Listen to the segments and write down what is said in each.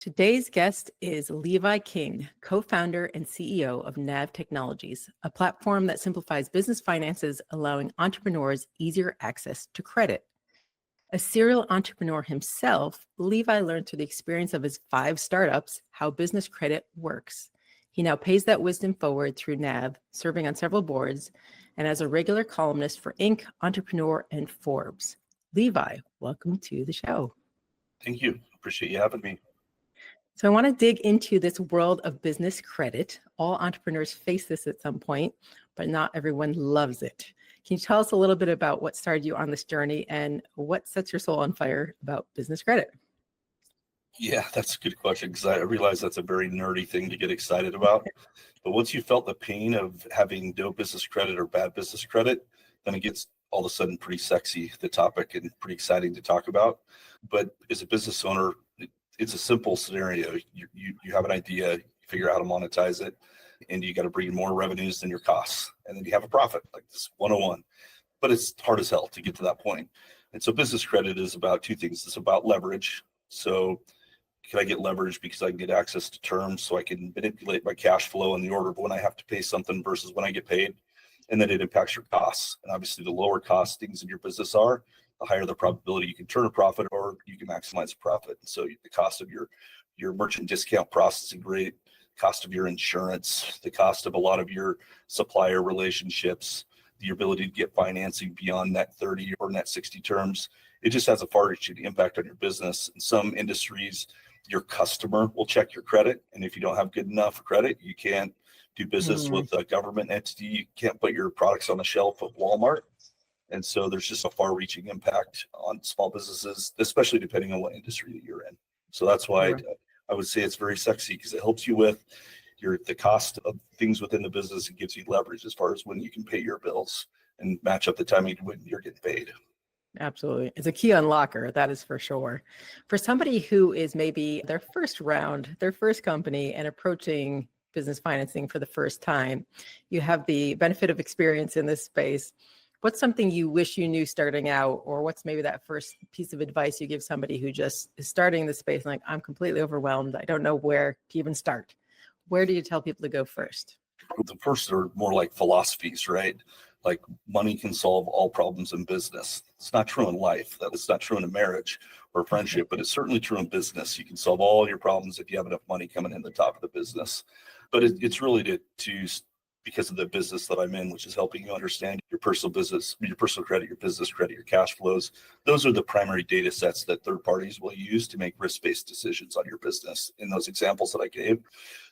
Today's guest is Levi King, co-founder and CEO of Nav Technologies, a platform that simplifies business finances, allowing entrepreneurs easier access to credit. A serial entrepreneur himself, Levi learned through the experience of his 5 startups how business credit works. He now pays that wisdom forward through Nav, serving on several boards, and as a regular columnist for Inc., Entrepreneur, and Forbes. Levi, welcome to the show. Thank you. Appreciate you having me. So I want to dig into this world of business credit. All entrepreneurs face this at some point, but not everyone loves it. Can you tell us a little bit about what started you on this journey and what sets your soul on fire about business credit? Yeah, that's a good question because I realize that's a very nerdy thing to get excited about. But once you felt the pain of having no business credit or bad business credit, then it gets all of a sudden pretty sexy, the topic, and pretty exciting to talk about. But as a business owner, it's a simple scenario. You have an idea, you figure out how to monetize it, and you got to bring in more revenues than your costs. And then you have a profit, like this 101. But it's hard as hell to get to that point. And so business credit is about 2 things. It's about leverage. So can I get leverage because I can get access to terms so I can manipulate my cash flow in the order of when I have to pay something versus when I get paid? And then it impacts your costs. And obviously the lower cost things in your business are, the higher the probability you can turn a profit or you can maximize a profit. And so the cost of your merchant discount processing rate, cost of your insurance, the cost of a lot of your supplier relationships, the ability to get financing beyond net 30 or net 60 terms, it just has a far-reaching impact on your business. In some industries, your customer will check your credit. And if you don't have good enough credit, you can't do business with a government entity. You can't put your products on the shelf of Walmart. And so there's just a far-reaching impact on small businesses, especially depending on what industry that you're in. So that's why I would say it's very sexy because it helps you with the cost of things within the business. It gives you leverage as far as when you can pay your bills and match up the timing when you're getting paid. Absolutely. It's a key unlocker, that is for sure. For somebody who is maybe their first round, their first company, and approaching business financing for the first time, you have the benefit of experience in this space. What's something you wish you knew starting out, or what's maybe that first piece of advice you give somebody who just is starting the space and like, I'm completely overwhelmed. I don't know where to even start. Where do you tell people to go first? The first are more like philosophies, right? Like money can solve all problems in business. It's not true in life. It's not true in a marriage or friendship, but it's certainly true in business. You can solve all your problems if you have enough money coming in the top of the business. But it's really to because of the business that I'm in, which is helping you understand your personal business, your personal credit, your business credit, your cash flows. Those are the primary data sets that third parties will use to make risk-based decisions on your business in those examples that I gave.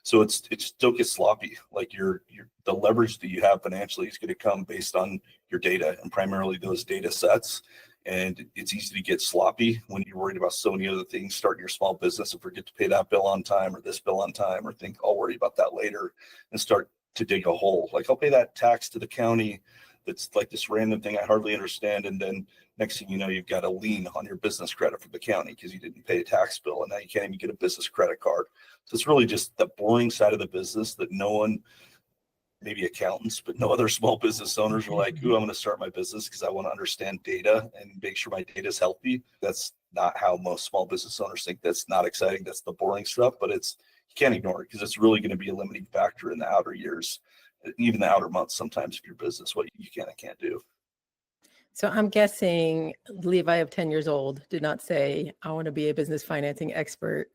So it's don't get sloppy. Like the leverage that you have financially is going to come based on your data and primarily those data sets. And it's easy to get sloppy when you're worried about so many other things, starting your small business and forget to pay that bill on time or this bill on time, or think I'll worry about that later and start to dig a hole. Like I'll pay that tax to the county. That's like this random thing I hardly understand. And then next thing you know, you've got a lien on your business credit from the county because you didn't pay a tax bill. And now you can't even get a business credit card. So it's really just the boring side of the business that no one, maybe accountants, but no other small business owners are like, ooh, I'm going to start my business because I want to understand data and make sure my data is healthy. That's not how most small business owners think. That's not exciting. That's the boring stuff, but you can't ignore it because it's really going to be a limiting factor in the outer years, even the outer months sometimes of your business, what you can and can't do. So I'm guessing Levi of 10 years old did not say, I want to be a business financing expert.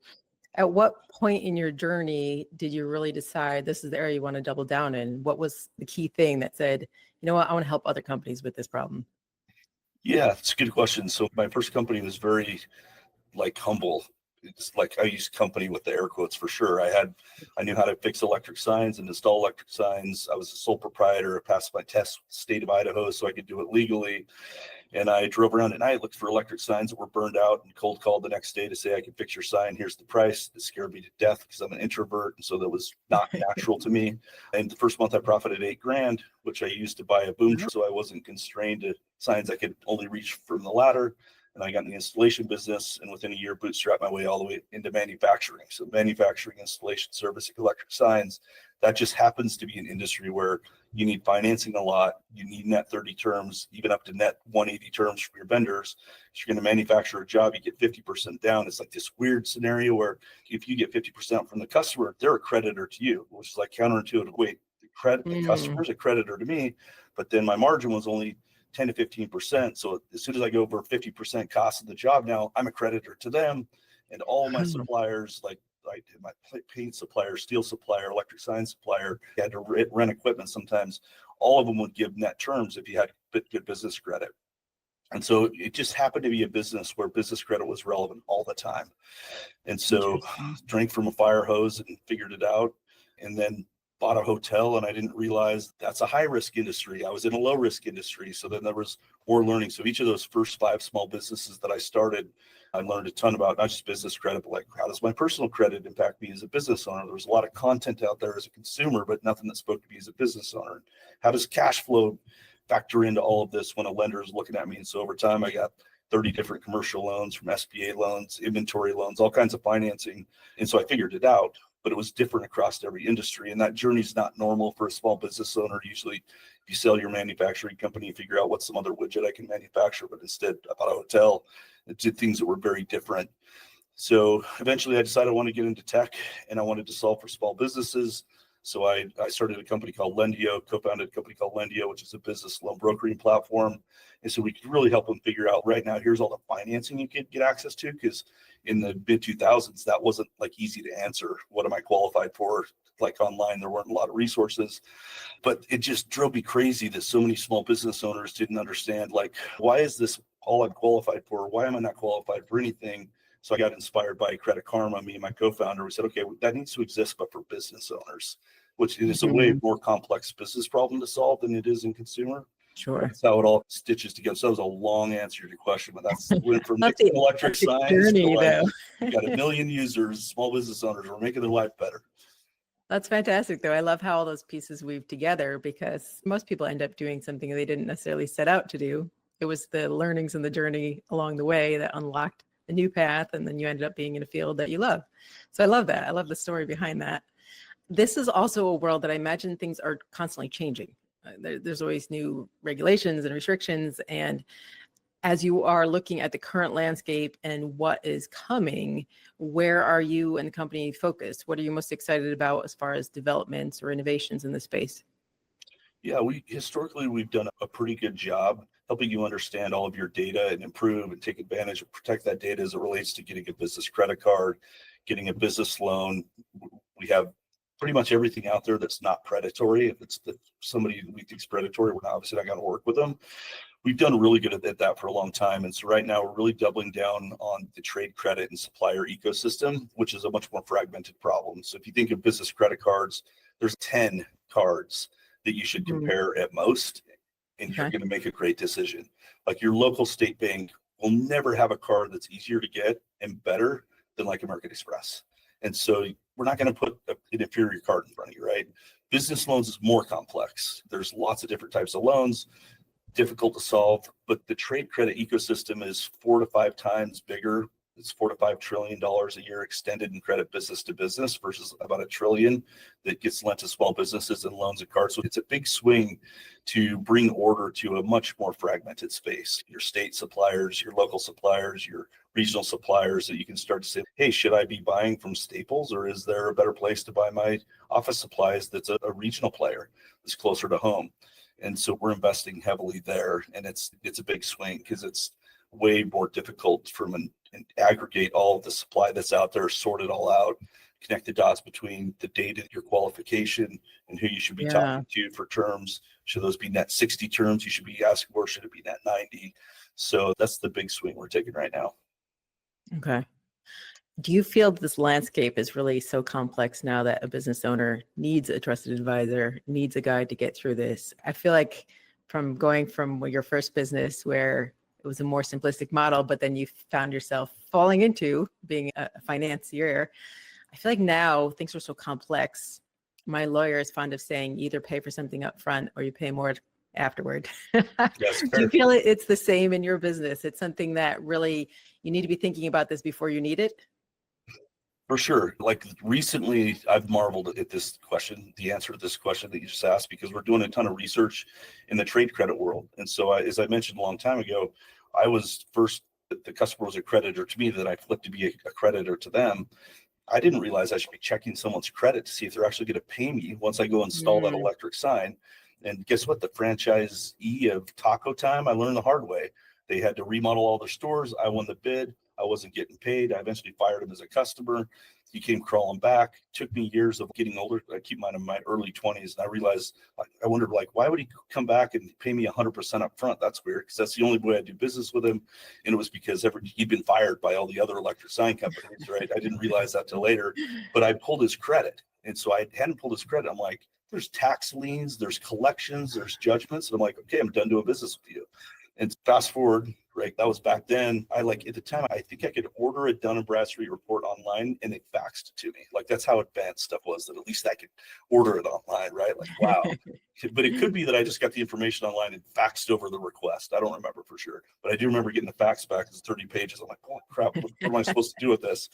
At what point in your journey did you really decide this is the area you want to double down in? What was the key thing that said, you know what, I want to help other companies with this problem? Yeah, it's a good question. So my first company was very humble. It's like I use company with the air quotes for sure. I knew how to fix electric signs and install electric signs. I was a sole proprietor. I passed my test with the state of Idaho so I could do it legally. And I drove around at night, looked for electric signs that were burned out, and cold called the next day to say, I can fix your sign. Here's the price. It scared me to death because I'm an introvert. And so that was not natural to me. And the first month I profited $8,000, which I used to buy a boom truck. So I wasn't constrained to signs I could only reach from the ladder. And I got in the installation business, and within a year, bootstrapped my way all the way into manufacturing. So manufacturing, installation, servicing electric signs, That just happens to be an industry where you need financing a lot. You need net 30 terms, even up to net 180 terms from your vendors. If you're going to manufacture a job, you get 50% down. It's like this weird scenario where if you get 50% from the customer, they're a creditor to you, which is like counterintuitive. Wait, the customer's a creditor to me, but then my margin was only 10 to 15%. So as soon as I go over 50% cost of the job, now I'm a creditor to them. And all my suppliers, like my paint supplier, steel supplier, electric sign supplier, you had to rent equipment sometimes. All of them would give net terms if you had good business credit. And so it just happened to be a business where business credit was relevant all the time. And so drank from a fire hose and figured it out. And then bought a hotel, and I didn't realize that's a high risk industry. I was in a low risk industry. So then there was more learning. So each of those first 5 small businesses that I started, I learned a ton about not just business credit, but like how does my personal credit impact me as a business owner? There was a lot of content out there as a consumer, but nothing that spoke to me as a business owner. How does cash flow factor into all of this when a lender is looking at me? And so over time, I got 30 different commercial loans, from SBA loans, inventory loans, all kinds of financing. And so I figured it out, but it was different across every industry. And that journey is not normal for a small business owner. Usually if you sell your manufacturing company, you figure out what's some other widget I can manufacture, but instead I bought a hotel. It did things that were very different. So eventually I decided I wanted to get into tech, and I wanted to solve for small businesses. So I started a company called Lendio, co-founded a company called Lendio, which is a business loan brokering platform. And so we could really help them figure out right now, here's all the financing you could get access to. Because in the mid 2000s, that wasn't like easy to answer. What am I qualified for? Like online, there weren't a lot of resources, but it just drove me crazy that so many small business owners didn't understand, like, why is this all I'm qualified for? Why am I not qualified for anything? So I got inspired by Credit Karma. Me and my co-founder, we said, okay, that needs to exist, but for business owners, which is a way more complex business problem to solve than it is in consumer. Sure. That's how it all stitches together. So that was a long answer to your question, but that's went from mixing electric signs journey, to like, we got 1 million users, small business owners. We're making their life better. That's fantastic, though. I love how all those pieces weave together, because most people end up doing something they didn't necessarily set out to do. It was the learnings and the journey along the way that unlocked a new path, and then you ended up being in a field that you love. So I love that. I love the story behind that. This is also a world that I imagine things are constantly changing. There's always new regulations and restrictions. And as you are looking at the current landscape and what is coming, where are you and the company focused? What are you most excited about as far as developments or innovations in the space? Yeah, historically, we've done a pretty good job helping you understand all of your data and improve and take advantage and protect that data as it relates to getting a business credit card, getting a business loan. We have pretty much everything out there that's not predatory. If it's somebody we think is predatory, we're obviously not going to work with them. We've done really good at that for a long time. And so right now we're really doubling down on the trade credit and supplier ecosystem, which is a much more fragmented problem. So if you think of business credit cards, there's 10 cards that you should compare at most, and you're going to make a great decision. Like your local state bank will never have a card that's easier to get and better than like American Express. And so we're not going to put an inferior card in front of you, right? Business loans is more complex. There's lots of different types of loans, difficult to solve, but the trade credit ecosystem is 4 to 5 times bigger. It's $4 to $5 trillion a year extended in credit business to business versus about $1 trillion that gets lent to small businesses and loans and cards. So it's a big swing to bring order to a much more fragmented space. Your state suppliers, your local suppliers, your regional suppliers, that you can start to say, hey, should I be buying from Staples, or is there a better place to buy my office supplies that's a regional player that's closer to home? And so we're investing heavily there, and it's a big swing because it's way more difficult from and aggregate all of the supply that's out there, sort it all out, connect the dots between the data, your qualification, and who you should be talking to for terms. Should those be net 60 terms you should be asking for? Should it be net 90? So that's the big swing we're taking right now. Okay. Do you feel this landscape is really so complex now that a business owner needs a trusted advisor, needs a guide to get through this? I feel like from going from your first business where it was a more simplistic model, but then you found yourself falling into being a financier, I feel like now things are so complex. My lawyer is fond of saying either pay for something up front or you pay more afterward. Do you feel it's the same in your business? It's something that really you need to be thinking about this before you need it? For sure. Like recently, I've marveled at this question, the answer to this question that you just asked, because we're doing a ton of research in the trade credit world. And so, as I mentioned a long time ago, I was first, the customer was a creditor to me, then I flipped to be a creditor to them. I didn't realize I should be checking someone's credit to see if they're actually going to pay me once I go install that electric sign. And guess what? The franchisee of Taco Time, I learned the hard way. They had to remodel all their stores. I won the bid. I wasn't getting paid. I eventually fired him as a customer. He came crawling back. Took me years of getting older. I keep mine in my early 20s. And I realized, I wondered, like, why would he come back and pay me 100% up front? That's weird, because that's the only way I do business with him. And it was because he'd been fired by all the other electric sign companies, right? I didn't realize that till later, but I pulled his credit. And so I hadn't pulled his credit. I'm like, there's tax liens, there's collections, there's judgments. And I'm like, okay, I'm done doing business with you. And fast forward, right? That was back then. I at the time, I think I could order a Dun & Bradstreet report online and they faxed it to me. Like, that's how advanced stuff was, that at least I could order it online, right? Like, wow. But it could be that I just got the information online and faxed over the request. I don't remember for sure, but I do remember getting the fax back. It's 30 pages. I'm like, holy crap, what am I supposed to do with this?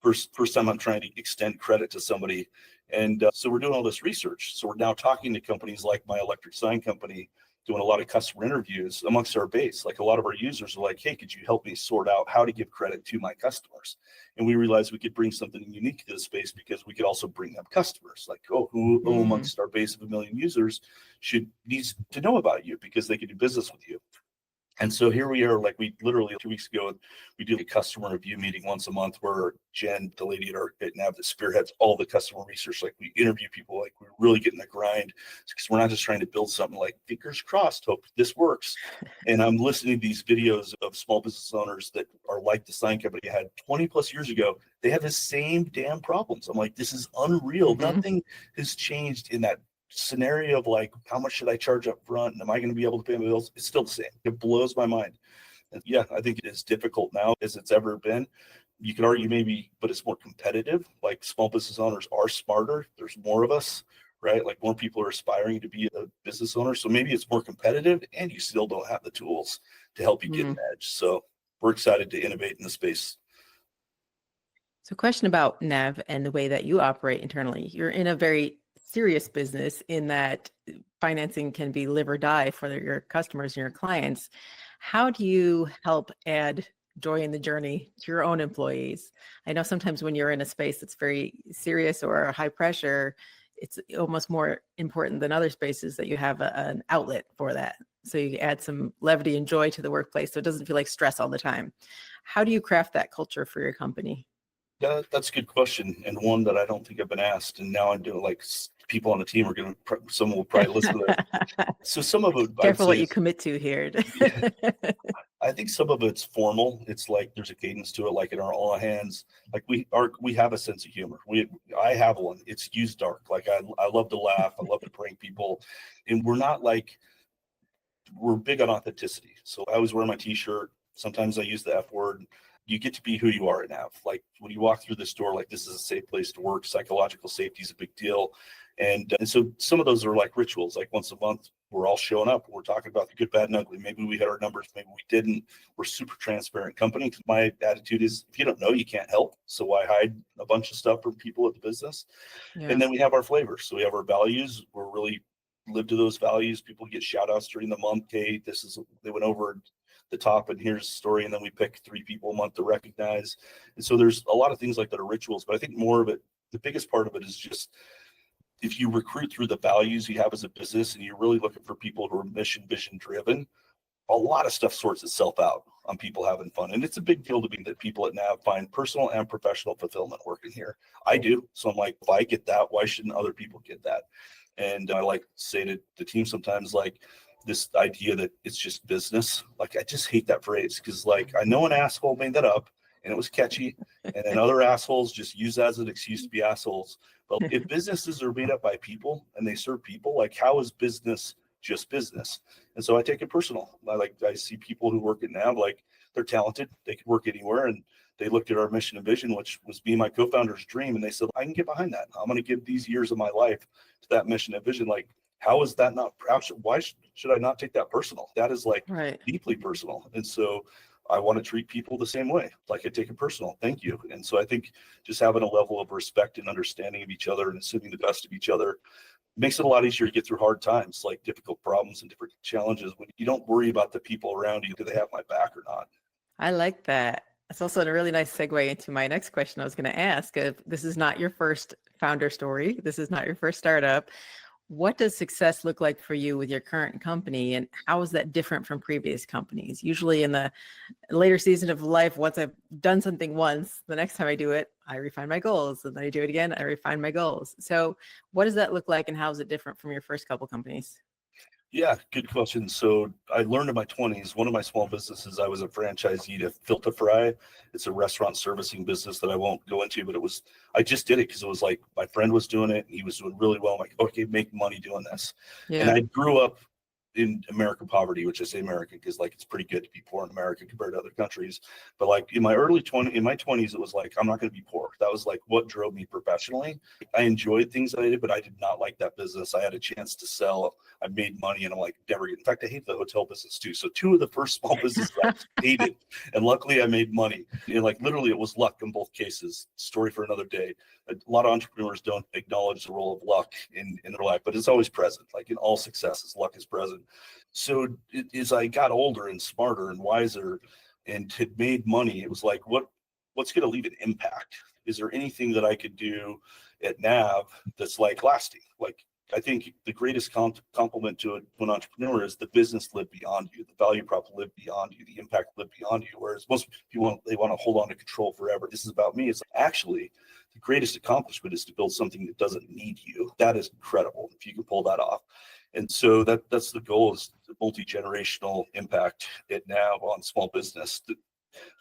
First time I'm trying to extend credit to somebody. And so we're doing all this research. So we're now talking to companies like my electric sign company, doing a lot of customer interviews amongst our base. Like, a lot of our users are like, hey, could you help me sort out how to give credit to my customers? And we realized we could bring something unique to the space, because we could also bring them customers. Like, who amongst our base of 1 million users needs to know about you because they can do business with you? And so here we are, like, we literally 2 weeks ago, we do a customer review meeting once a month where Jen, the lady at Nav that spearheads all the customer research, like, we interview people, like, we're really getting the grind, because we're not just trying to build something like fingers crossed, hope this works. And I'm listening to these videos of small business owners that are like the sign company I had 20 plus years ago. They have the same damn problems. I'm like, this is unreal. Nothing has changed in that scenario of, like, how much should I charge up front, and am I going to be able to pay my bills? It's still the same. It blows my mind. And yeah, I think it is difficult now as it's ever been. You could argue maybe, but it's more competitive. Like, small business owners are smarter. There's more of us, right? Like, more people are aspiring to be a business owner. So maybe it's more competitive, and you still don't have the tools to help you get an edge. So we're excited to innovate in the space. So, question about Nav and the way that you operate internally. You're in a very serious business in that financing can be live or die for your customers and your clients. How do you help add joy in the journey to your own employees? I know sometimes when you're in a space that's very serious or high pressure, it's almost more important than other spaces that you have an outlet for that. So you add some levity and joy to the workplace so it doesn't feel like stress all the time. How do you craft that culture for your company? Yeah, that's a good question, and one that I don't think I've been asked. And now I'm doing, like, people on the team are going to, someone will probably listen to that. So some of it, Careful what you commit to here. Yeah, I think some of it's formal. It's like there's a cadence to it, like in our all hands. Like, we have a sense of humor. I have one. It's use dark. Like, I love to laugh. I love to prank people, and we're big on authenticity. So I always wear my T-shirt. Sometimes I use the F word. You get to be who you are at Nav. Like, when you walk through this door, like, this is a safe place to work. Psychological safety is a big deal. And so some of those are like rituals. Like, once a month, we're all showing up. We're talking about the good, bad, and ugly. Maybe we had our numbers, maybe we didn't. We're a super transparent company. My attitude is, if you don't know, you can't help. So why hide a bunch of stuff from people at the business? Yeah. And then we have our flavors. So we have our values. We're really live to those values. People get shout outs during the month. Hey, they went over the top, and here's the story. And then we pick 3 people a month to recognize. And so there's a lot of things like that are rituals, but I think more of it, the biggest part of it is just, if you recruit through the values you have as a business, and you're really looking for people who are mission, vision driven, a lot of stuff sorts itself out on people having fun. And it's a big deal to me that people at Nav find personal and professional fulfillment working here. I do. So I'm like, if I get that, why shouldn't other people get that? And I like to say to the team sometimes, like, this idea that it's just business. Like, I just hate that phrase, because, like, I know an asshole made that up and it was catchy, and then other assholes just use that as an excuse to be assholes. But if businesses are made up by people and they serve people, like, how is business just business? And so I take it personal. I see people who work at Nav, like, they're talented, they could work anywhere, and they looked at our mission and vision, which was me and my co-founder's dream, and they said, I can get behind that. I'm going to give these years of my life to that mission and vision. Like, how is that not, why should I not take that personal? That is, like, right. Deeply personal. And so I want to treat people the same way. Like I take it personal. Thank you. And so I think just having a level of respect and understanding of each other and assuming the best of each other makes it a lot easier to get through hard times, like difficult problems and different challenges, when you don't worry about the people around you. Do they have my back or not? I like that. It's also a really nice segue into my next question I was going to ask. If this is not your first founder story, this is not your first startup, what does success look like for you with your current company, and how is that different from previous companies? Usually in the later season of life, once I've done something once, the next time I do it, I refine my goals, and then I do it again, I refine my goals. So what does that look like, and how is it different from your first couple companies? Yeah, good question. So I learned in my 20s, one of my small businesses, I was a franchisee to Filter Fry. It's a restaurant servicing business that I won't go into, but I just did it because it was like my friend was doing it and he was doing really well. I'm like, okay, make money doing this. And Yeah. I grew up in American poverty, which I say American because like it's pretty good to be poor in America compared to other countries. But like in my 20s, it was like, I'm not going to be poor. That was like what drove me professionally. I enjoyed things that I did, but I did not like that business. I had a chance to sell. I made money, and I'm like, never again. In fact, I hate the hotel business too. So two of the first small businesses I hated, and luckily I made money. And like literally, it was luck in both cases. Story for another day. A lot of entrepreneurs don't acknowledge the role of luck in their life, but it's always present. Like in all successes, luck is present. So as I got older and smarter and wiser, and had made money, it was like, what's going to leave an impact? Is there anything that I could do at Nav that's like lasting? Like I think the greatest compliment to an entrepreneur is the business lived beyond you, the value prop lived beyond you, the impact lived beyond you. Whereas most people they want to hold on to control forever. This is about me. It's actually the greatest accomplishment is to build something that doesn't need you. That is incredible if you can pull that off. And so that's the goal, is the multi-generational impact at Nav on small business.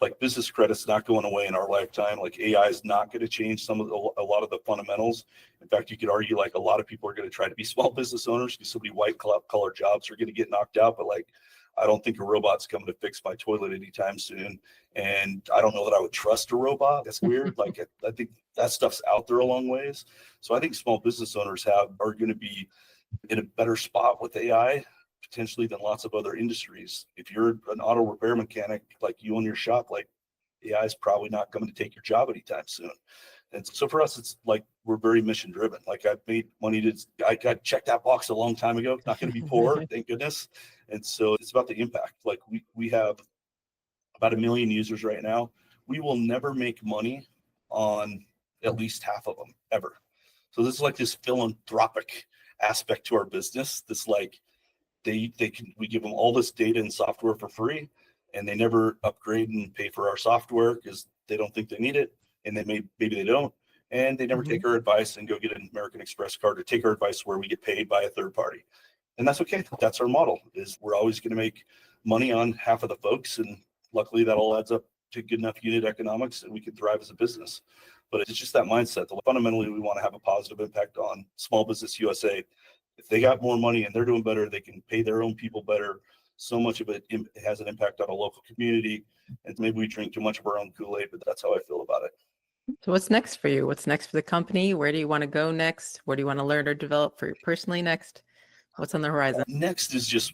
Like business credit's not going away in our lifetime. Like AI is not going to change a lot of the fundamentals. In fact, you could argue like a lot of people are going to try to be small business owners because so many white collar jobs are going to get knocked out. But like, I don't think a robot's coming to fix my toilet anytime soon. And I don't know that I would trust a robot. That's weird. Like I think that stuff's out there a long ways. So I think small business owners are going to be in a better spot with AI potentially than lots of other industries. If you're an auto repair mechanic, like you own your shop, like AI is probably not coming to take your job anytime soon. And so for us, it's like we're very mission driven. Like I've made money I got checked that box a long time ago. Not going to be poor, thank goodness. And so it's about the impact. Like we have about 1 million users right now. We will never make money on at least half of them ever. So this is like this philanthropic aspect to our business. This like we give them all this data and software for free, and they never upgrade and pay for our software because they don't think they need it, and maybe they don't, and they never take our advice and go get an American Express card or take our advice where we get paid by a third party. And that's okay. That's our model, is we're always going to make money on half of the folks, and luckily that all adds up to good enough unit economics and we can thrive as a business. But it's just that mindset. Fundamentally, we want to have a positive impact on small business USA. If they got more money and they're doing better, they can pay their own people better. So much of it has an impact on a local community. And maybe we drink too much of our own Kool-Aid, but that's how I feel about it. So what's next for you? What's next for the company? Where do you want to go next? What do you want to learn or develop for you personally next? What's on the horizon? Next is just,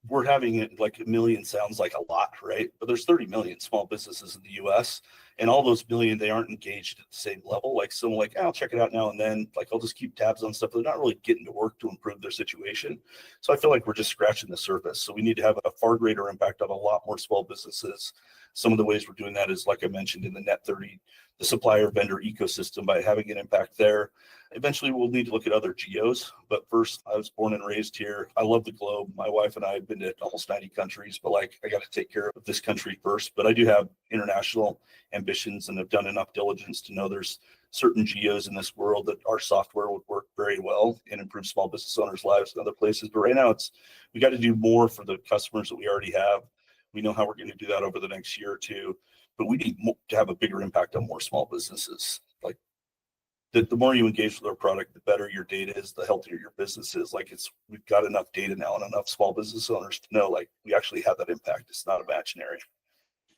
we're having it like 1 million sounds like a lot, right? But there's 30 million small businesses in the US, and all those million, they aren't engaged at the same level. Like someone like, I'll check it out now and then, like I'll just keep tabs on stuff. They're not really getting to work to improve their situation. So I feel like we're just scratching the surface. So we need to have a far greater impact on a lot more small businesses. Some of the ways we're doing that is, like I mentioned, in the Net 30, the supplier vendor ecosystem, by having an impact there. Eventually, we'll need to look at other geos. But first, I was born and raised here. I love the globe. My wife and I have been to almost 90 countries, but like I got to take care of this country first. But I do have international ambitions and have done enough diligence to know there's certain geos in this world that our software would work very well and improve small business owners' lives in other places. But right now, we got to do more for the customers that we already have. We know how we're going to do that over the next year or two, but we need to have a bigger impact on more small businesses. Like the more you engage with our product, the better your data is, the healthier your business is. Like we've got enough data now and enough small business owners to know like we actually have that impact. It's not imaginary.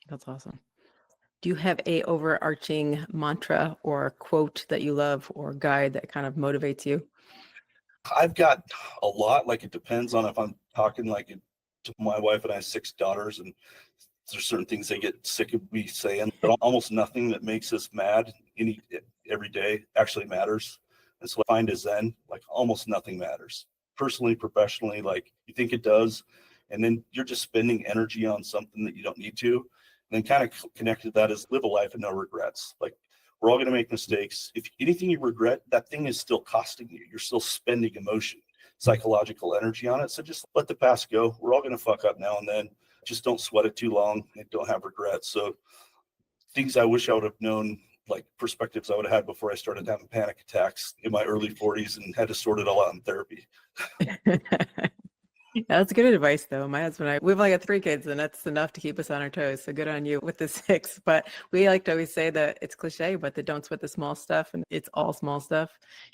That's awesome. Do you have a overarching mantra or quote that you love, or guide that kind of motivates you? I've got a lot. Like it depends on if I'm talking like to my wife and I have 6 daughters, and There's certain things they get sick of me saying, but almost nothing that makes us mad every day actually matters. And so I find a zen, like almost nothing matters. Personally, professionally, like you think it does, and then you're just spending energy on something that you don't need to. And then kind of connected to that is live a life of no regrets. Like we're all going to make mistakes. If anything you regret, that thing is still costing you. You're still spending emotion, psychological energy on it. So just let the past go. We're all going to fuck up now and then. Just don't sweat it too long and don't have regrets. So things I wish I would have known, like perspectives I would have had before I started having panic attacks in my early 40s and had to sort it all out in therapy. That's good advice, though. My husband and I, we've only got 3 kids, and that's enough to keep us on our toes. So good on you with the 6. But we like to always say that it's cliche, but the don't sweat the small stuff, and it's all small stuff.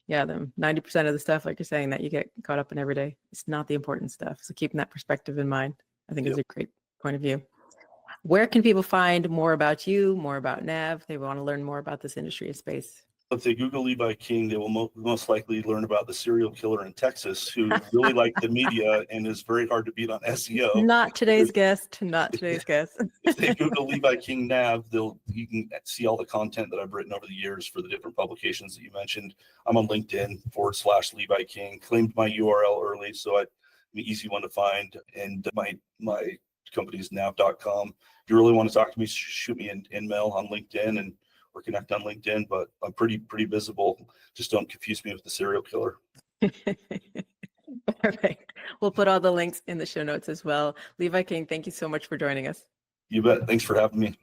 Yeah, the 90% of the stuff, like you're saying, that you get caught up in every day, it's not the important stuff. So keeping that perspective in mind, I think is a great point of view. Where can people find more about you, more about Nav? They want to learn more about this industry and space. If they Google Levi King, they will most likely learn about the serial killer in Texas who really liked the media and is very hard to beat on SEO. Not today's guest. Not today's guest. If they Google Levi King Nav, you can see all the content that I've written over the years for the different publications that you mentioned. I'm on LinkedIn /Levi King. Claimed my URL early, so I'm an easy one to find. And my company is nav.com. If you really want to talk to me, shoot me an email on LinkedIn or connect on LinkedIn, but I'm pretty visible. Just don't confuse me with the serial killer. Perfect. We'll put all the links in the show notes as well. Levi King, thank you so much for joining us. You bet. Thanks for having me.